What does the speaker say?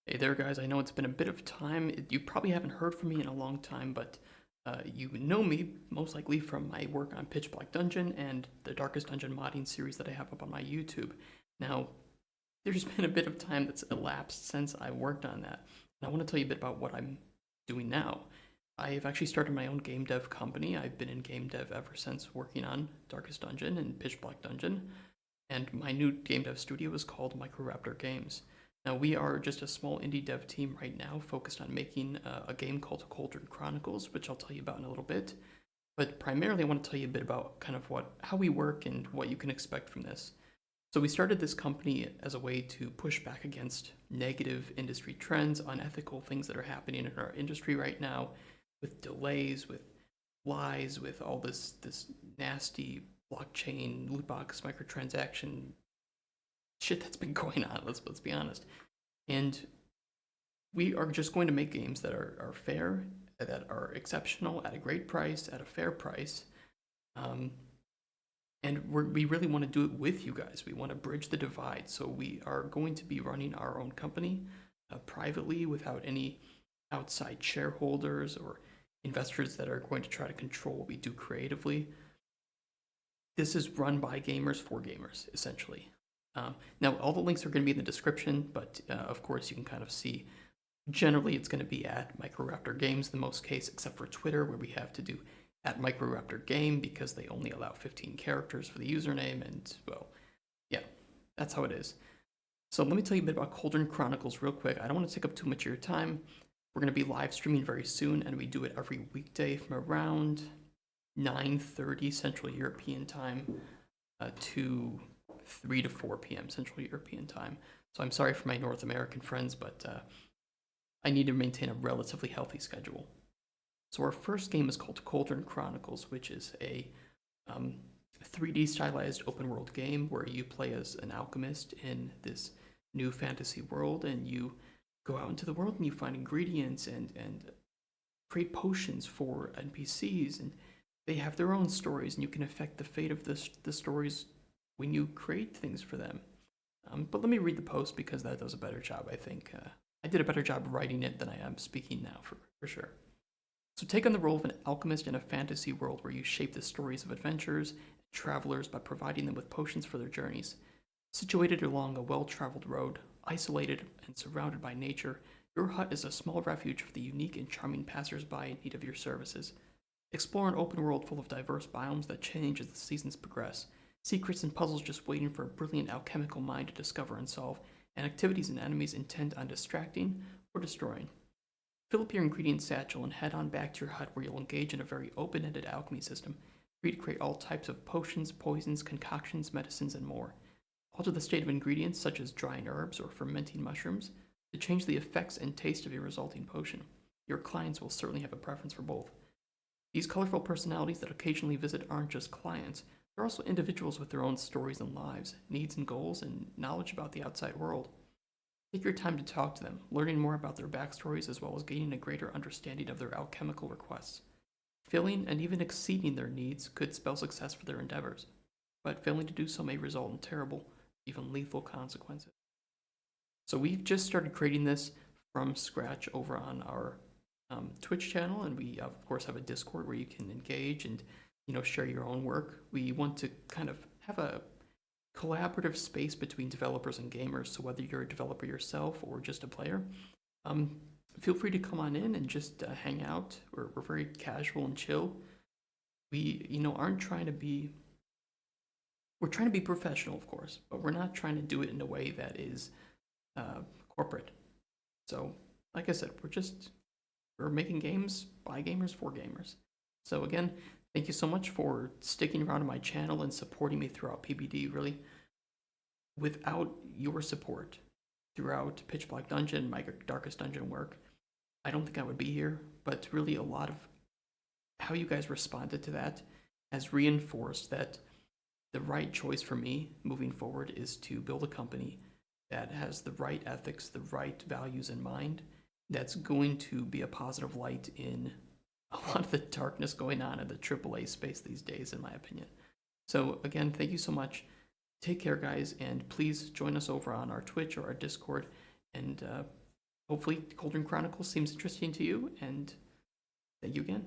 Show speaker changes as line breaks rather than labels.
Hey there, guys. I know it's been a bit of time. You probably haven't heard from me in a long time, but you know me most likely from my work on Pitch Black Dungeon and the Darkest Dungeon modding series that I have up on my YouTube. Now, there's been a bit of time that's elapsed since I worked on that, and I want to tell you a bit about what I'm doing now. I've actually started my own game dev company. I've been in game dev ever since working on Darkest Dungeon and Pitch Black Dungeon, and my new game dev studio is called MicroRaptor Games. Now, we are just a small indie dev team right now focused on making a game called Cauldron Chronicles, which I'll tell you about in a little bit. But primarily, I want to tell you a bit about kind of how we work and what you can expect from this. So, we started this company as a way to push back against negative industry trends, unethical things that are happening in our industry right now, with delays, with lies, with all this nasty blockchain, loot box, microtransaction shit that's been going on. Let's be honest. And we are just going to make games that are fair, that are exceptional at a great price, at a fair price. Um, and we really want to do it with you guys. We want to bridge the divide. So we are going to be running our own company privately without any outside shareholders or investors that are going to try to control what we do creatively. This is run by gamers for gamers, essentially. Now, all the links are going to be in the description, but of course, you can kind of see. Generally, it's going to be at MicroRaptor Games in the most case, except for Twitter, where we have to do at MicroRaptor Game because they only allow 15 characters for the username, and well, yeah, that's how it is. So let me tell you a bit about Cauldron Chronicles real quick. I don't want to take up too much of your time. We're going to be live streaming very soon, and we do it every weekday from around 9:30 Central European time to 3 to 4 p.m. Central European time. So I'm sorry for my North American friends, but I need to maintain a relatively healthy schedule. So our first game is called Cauldron Chronicles, which is a 3D stylized open world game where you play as an alchemist in this new fantasy world, and you go out into the world and you find ingredients and create potions for NPCs, and they have their own stories, and you can affect the fate of the stories when you create things for them. But let me read the post because that does a better job, I think. I did a better job writing it than I am speaking now, for sure. So take on the role of an alchemist in a fantasy world where you shape the stories of adventurers and travelers by providing them with potions for their journeys. Situated along a well-traveled road, isolated and surrounded by nature, your hut is a small refuge for the unique and charming passers-by in need of your services. Explore an open world full of diverse biomes that change as the seasons progress, secrets and puzzles just waiting for a brilliant alchemical mind to discover and solve, and activities and enemies intent on distracting or destroying. Fill up your ingredient satchel and head on back to your hut where you'll engage in a very open-ended alchemy system, free to create all types of potions, poisons, concoctions, medicines, and more. Alter the state of ingredients such as drying herbs or fermenting mushrooms to change the effects and taste of your resulting potion. Your clients will certainly have a preference for both. These colorful personalities that occasionally visit aren't just clients, they're also individuals with their own stories and lives, needs and goals, and knowledge about the outside world. Take your time to talk to them, learning more about their backstories as well as gaining a greater understanding of their alchemical requests. Filling and even exceeding their needs could spell success for their endeavors, but failing to do so may result in terrible, even lethal consequences. So we've just started creating this from scratch over on our Twitch channel, and we of course have a Discord where you can engage and share your own work. We want to kind of have a collaborative space between developers and gamers. So whether you're a developer yourself or just a player, feel free to come on in and just hang out. We're very casual and chill. We aren't trying to be. We're trying to be professional, of course, but we're not trying to do it in a way that is corporate. So, like I said, we're making games by gamers for gamers. So again, thank you so much for sticking around on my channel and supporting me throughout PBD. Really, without your support throughout Pitch Black Dungeon, my Darkest Dungeon work, I don't think I would be here. But really, a lot of how you guys responded to that has reinforced that the right choice for me moving forward is to build a company that has the right ethics, the right values in mind, that's going to be a positive light in a lot of the darkness going on in the AAA space these days, in my opinion. So, again, thank you so much. Take care, guys, and please join us over on our Twitch or our Discord. And hopefully Cauldron Chronicles seems interesting to you, and thank you again.